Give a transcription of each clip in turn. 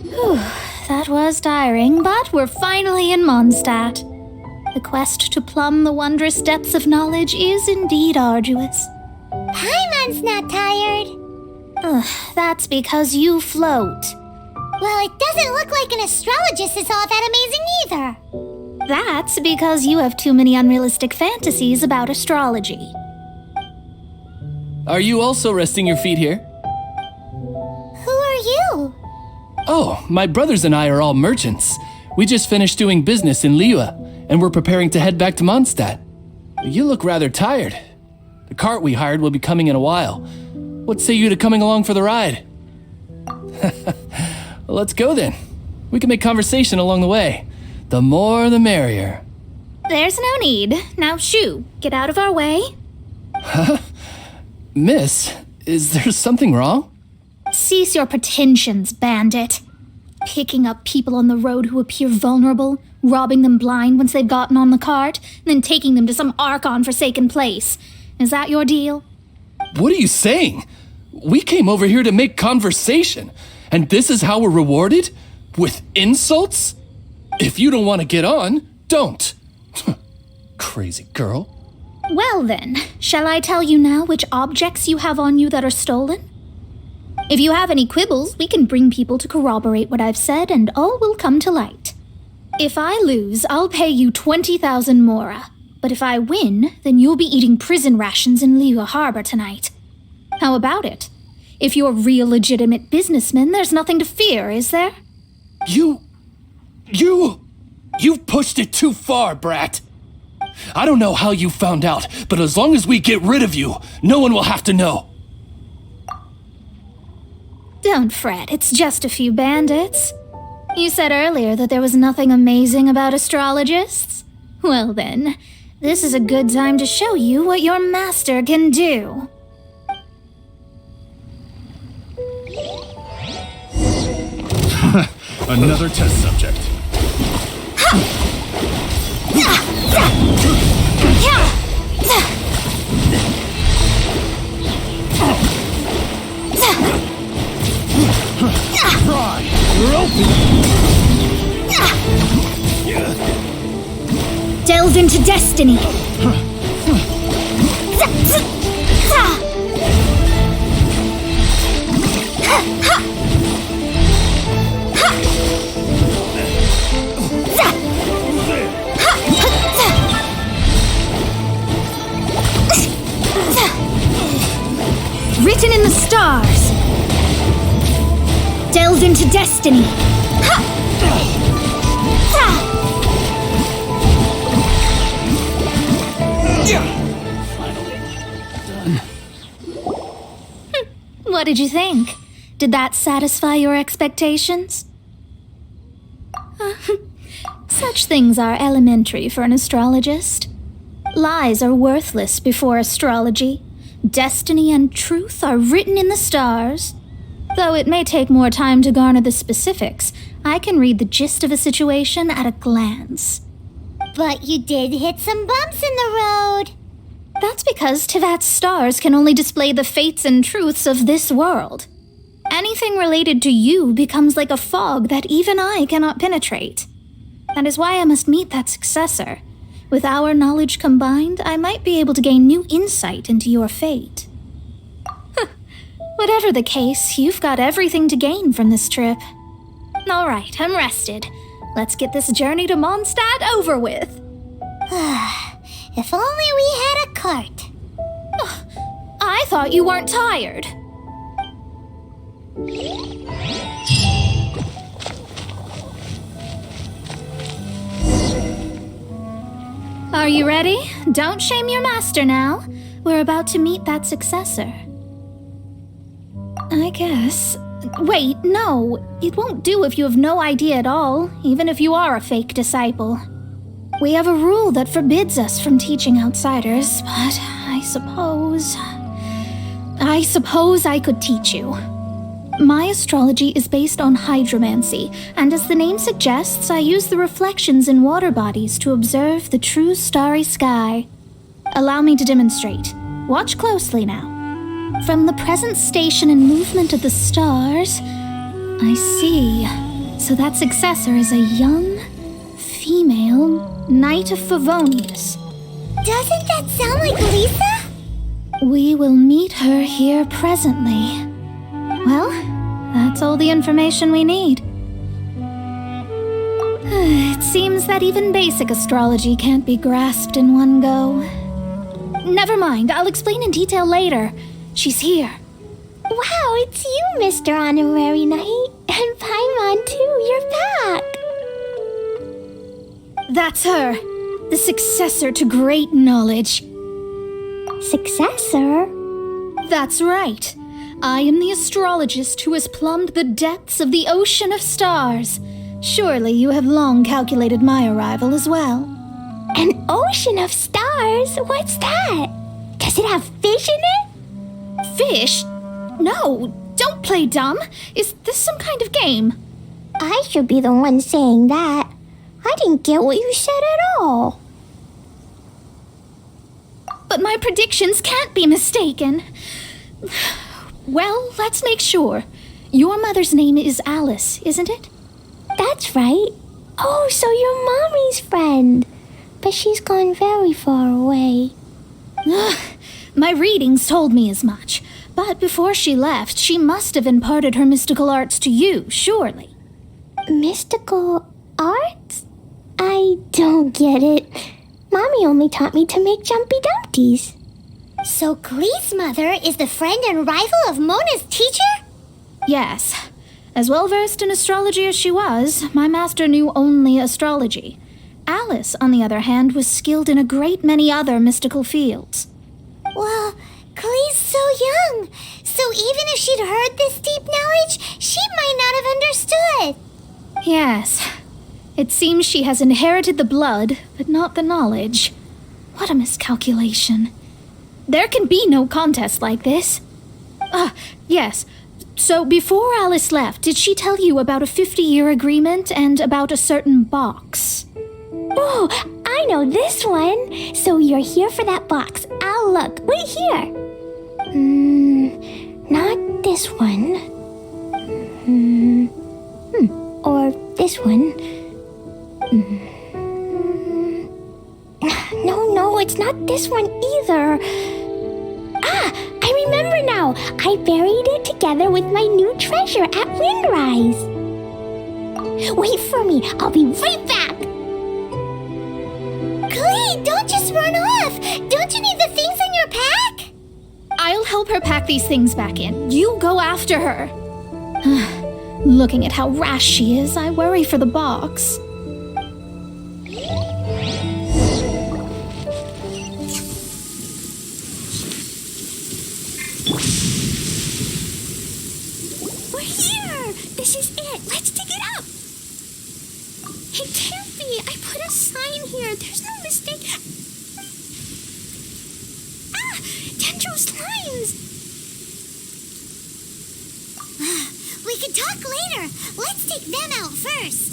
Whew, that was tiring, but we're finally in Mondstadt. The quest to plumb the wondrous depths of knowledge is indeed arduous. Paimon's not tired. That's because you float. Well, it doesn't look like an astrologist is all that amazing either. That's because you have too many unrealistic fantasies about astrology. Are you also resting your feet here? Who are you? Oh, my brothers and I are all merchants. We just finished doing business in Liyue, and we're preparing to head back to Mondstadt. You look rather tired. The cart we hired will be coming in a while. What say you to coming along for the ride? Well, let's go then. We can make conversation along the way. The more the merrier. There's no need. Now shoo, get out of our way. Miss, is there something wrong? Cease your pretensions, bandit. Picking up people on the road who appear vulnerable, robbing them blind once they've gotten on the cart, and then taking them to some Archon-forsaken place. Is that your deal? What are you saying? We came over here to make conversation, and this is how we're rewarded? With insults? If you don't want to get on, don't. Crazy girl. Well then, shall I tell you now which objects you have on you that are stolen? If you have any quibbles, we can bring people to corroborate what I've said, and all will come to light. If I lose, I'll pay you 20,000 mora. But if I win, then you'll be eating prison rations in Liyue Harbor tonight. How about it? If you're real legitimate businessmen, there's nothing to fear, is there? You've pushed it too far, brat. I don't know how you found out, but as long as we get rid of you, no one will have to know. Don't fret, it's just a few bandits. You said earlier that there was nothing amazing about astrologists? Well then, this is a good time to show you what your master can do. Another test subject. Try! You're open! Delve into destiny! Written in the stars! Delve into destiny! Finally done. What did you think? Did that satisfy your expectations? Such things are elementary for an astrologist. Lies are worthless before astrology. Destiny and truth are written in the stars. Though it may take more time to garner the specifics, I can read the gist of a situation at a glance. But you did hit some bumps in the road. That's because Tivat's stars can only display the fates and truths of this world. Anything related to you becomes like a fog that even I cannot penetrate. That is why I must meet that successor. With our knowledge combined, I might be able to gain new insight into your fate. Whatever the case, you've got everything to gain from this trip. All right, I'm rested. Let's get this journey to Mondstadt over with. If only we had a cart. I thought you weren't tired. Are you ready? Don't shame your master now. We're about to meet that successor. I guess. Wait, no. It won't do if you have no idea at all, even if you are a fake disciple. We have a rule that forbids us from teaching outsiders, but I suppose I could teach you. My astrology is based on hydromancy, and as the name suggests, I use the reflections in water bodies to observe the true starry sky. Allow me to demonstrate. Watch closely now. From the present station and movement of the stars, I see. So that Successor is a young, female Knight of Favonius. Doesn't that sound like Lisa? We will meet her here presently. Well, that's all the information we need. It seems that even basic astrology can't be grasped in one go. Never mind, I'll explain in detail later. She's here. Wow, it's you, Mr. Honorary Knight. And Paimon, too, you're back. That's her, the successor to great knowledge. Successor? That's right. I am the astrologist who has plumbed the depths of the ocean of stars. Surely you have long calculated my arrival as well. An ocean of stars? What's that? Does it have fish in it? Fish? No, don't play dumb. Is this some kind of game? I should be the one saying that. I didn't get what you said at all. But my predictions can't be mistaken. Well, let's make sure. Your mother's name is Alice, isn't it? That's right. Oh, so you're Mommy's friend. But she's gone very far away. My readings told me as much. But before she left, she must have imparted her mystical arts to you, surely. Mystical arts? I don't get it. Mommy only taught me to make jumpy dumpties. So Klee's mother is the friend and rival of Mona's teacher? Yes. As well versed in astrology as she was, my master knew only astrology. Alice, on the other hand, was skilled in a great many other mystical fields. Well, Klee's so young. So even if she'd heard this deep knowledge, she might not have understood. Yes. It seems she has inherited the blood, but not the knowledge. What a miscalculation. There can be no contest like this. Yes. So before Alice left, did she tell you about a 50-year agreement and about a certain box? Oh, I know this one. So you're here for that box. I'll look. Wait here. Not this one. Or this one. No, it's not this one either. I remember now. I buried it together with my new treasure at Windrise. Wait for me. I'll be right back. Klee, don't just run off. Don't you need the things in your pack? I'll help her pack these things back in. You go after her. Looking at how rash she is, I worry for the box. We're here! This is it! Let's dig it up! It can't be! I put a sign here! There's no mistake! Dendro's lines! We can talk later! Let's take them out first!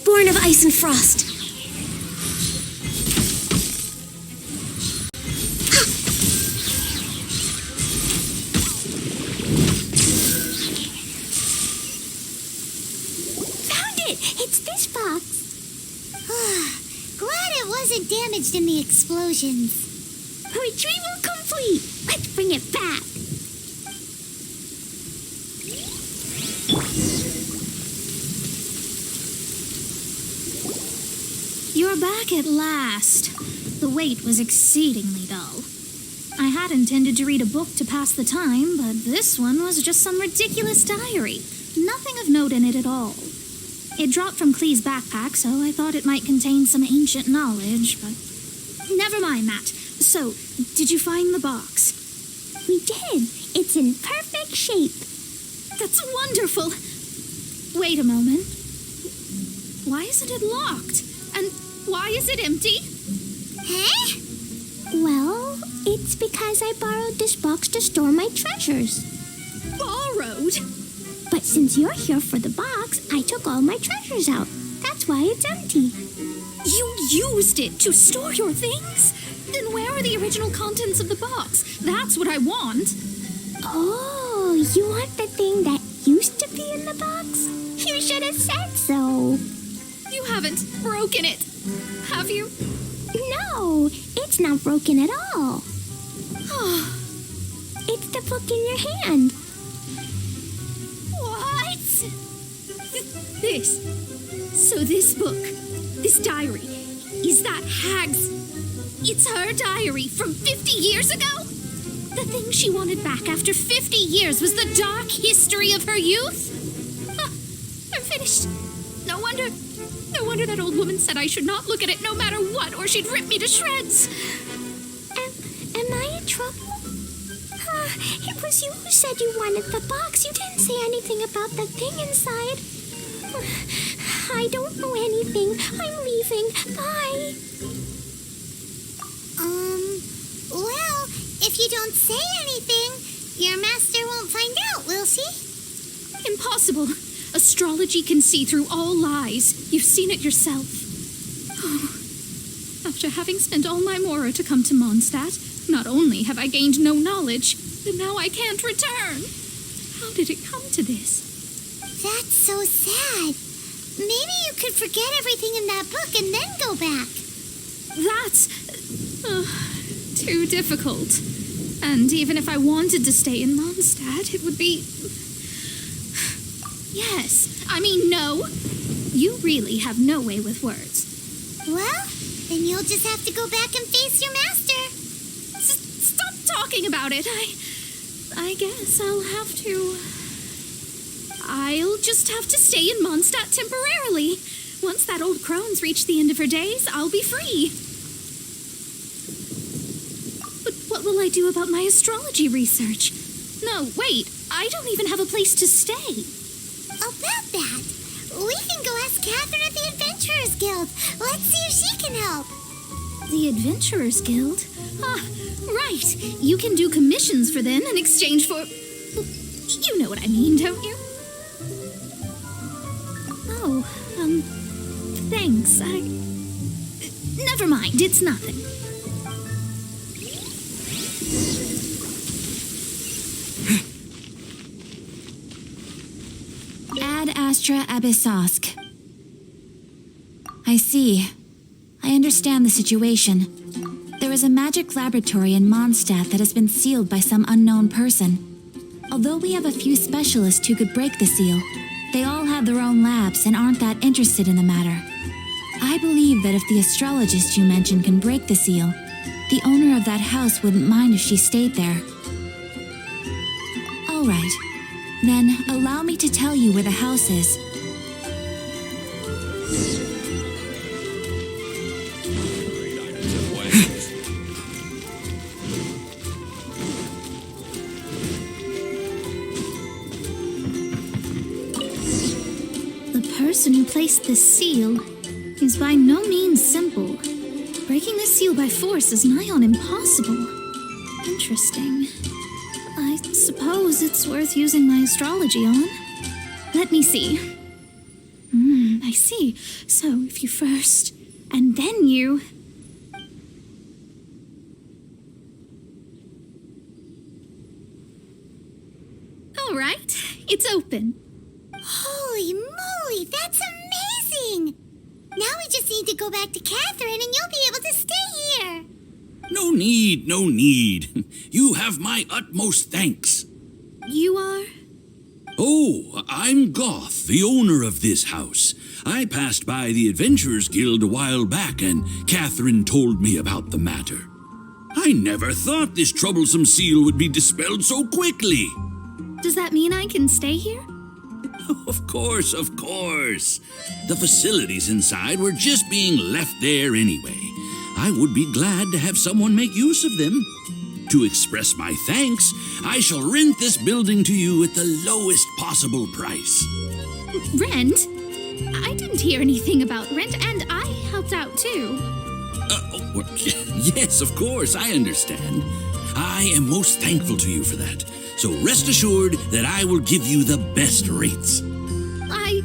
Born of ice and frost. It's this box. Glad it wasn't damaged in the explosions. Retrieval complete. Let's bring it back. You're back at last. The wait was exceedingly dull. I had intended to read a book to pass the time, but this one was just some ridiculous diary. Nothing of note in it at all. It dropped from Klee's backpack, so I thought it might contain some ancient knowledge, but... Never mind that. So, did you find the box? We did. It's in perfect shape. That's wonderful. Wait a moment. Why isn't it locked? And why is it empty? Huh? Well, it's because I borrowed this box to store my treasures. Borrowed? But since you're here for the box, I took all my treasures out. That's why it's empty. You used it to store your things? Then where are the original contents of the box? That's what I want. Oh, you want the thing that used to be in the box? You should have said so. You haven't broken it, have you? No, it's not broken at all. Oh, It's the book in your hand. what? This. So this book, this diary, is that Hag's? It's her diary from 50 years ago? The thing she wanted back after 50 years was the dark history of her youth? Huh, I'm finished. No wonder that old woman said I should not look at it no matter what, or she'd rip me to shreds. Am I in trouble? It was you who said you wanted the box. You didn't say anything about the thing inside. I don't know anything. I'm leaving. Bye. Well, if you don't say anything, your master won't find out, will she? Impossible. Astrology can see through all lies. You've seen it yourself. Oh. After having spent all my mora to come to Mondstadt, not only have I gained no knowledge, but now I can't return. How did it come to this? That's so sad. Maybe you could forget everything in that book and then go back. That's too difficult. And even if I wanted to stay in Mondstadt, it would be... Yes, I mean no. You really have no way with words. Well, then you'll just have to go back and face your master. Stop talking about it. I guess I'll have to... I'll just have to stay in Mondstadt temporarily. Once that old crone's reached the end of her days, I'll be free. But what will I do about my astrology research? No, wait, I don't even have a place to stay. About that, we can go ask Catherine at the Adventurers Guild. Let's see if she can help. The Adventurers Guild? Ah, right. You can do commissions for them in exchange for... You know what I mean, don't you? Oh, thanks. Never mind, it's nothing. Ad Astra Abyssosk. I see. I understand the situation. There is a magic laboratory in Mondstadt that has been sealed by some unknown person. Although we have a few specialists who could break the seal, they all have their own labs and aren't that interested in the matter. I believe that if the astrologist you mentioned can break the seal, the owner of that house wouldn't mind if she stayed there. All right. Then allow me to tell you where the house is. The person who placed this seal is by no means simple. Breaking this seal by force is nigh on impossible. Interesting. I suppose it's worth using my astrology on. Let me see. I see. So if you first, and then you... All right, it's open. Holy moly, that's amazing! Now we just need to go back to Catherine and you'll be able to stay here. No need, no need. You have my utmost thanks. You are? Oh, I'm Goth, the owner of this house. I passed by the Adventurers Guild a while back, and Catherine told me about the matter. I never thought this troublesome seal would be dispelled so quickly. Does that mean I can stay here? Of course, of course. The facilities inside were just being left there anyway. I would be glad to have someone make use of them. To express my thanks, I shall rent this building to you at the lowest possible price. Rent? I didn't hear anything about rent, and I helped out too. Yes, of course, I understand. I am most thankful to you for that. So rest assured that I will give you the best rates. I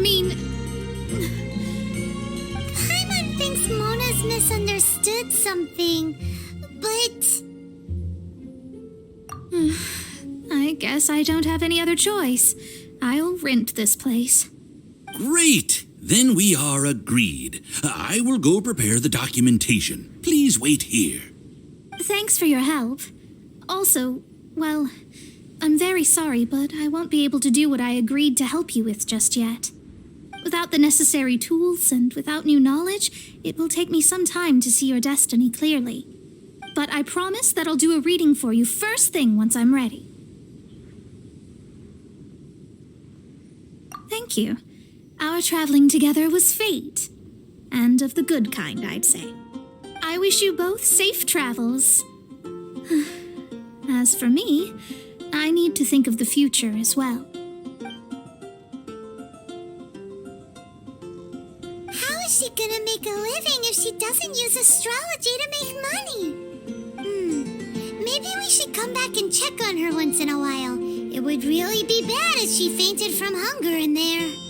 mean... Paimon misunderstood something, but... I guess I don't have any other choice. I'll rent this place. Great! Then we are agreed. I will go prepare the documentation. Please wait here. Thanks for your help. Also, well, I'm very sorry, but I won't be able to do what I agreed to help you with just yet. Without the necessary tools and without new knowledge, it will take me some time to see your destiny clearly. But I promise that I'll do a reading for you first thing once I'm ready. Thank you. Our traveling together was fate. And of the good kind, I'd say. I wish you both safe travels. As for me, I need to think of the future as well. How is she gonna make a living if she doesn't use astrology to make money? Maybe we should come back and check on her once in a while. It would really be bad if she fainted from hunger in there.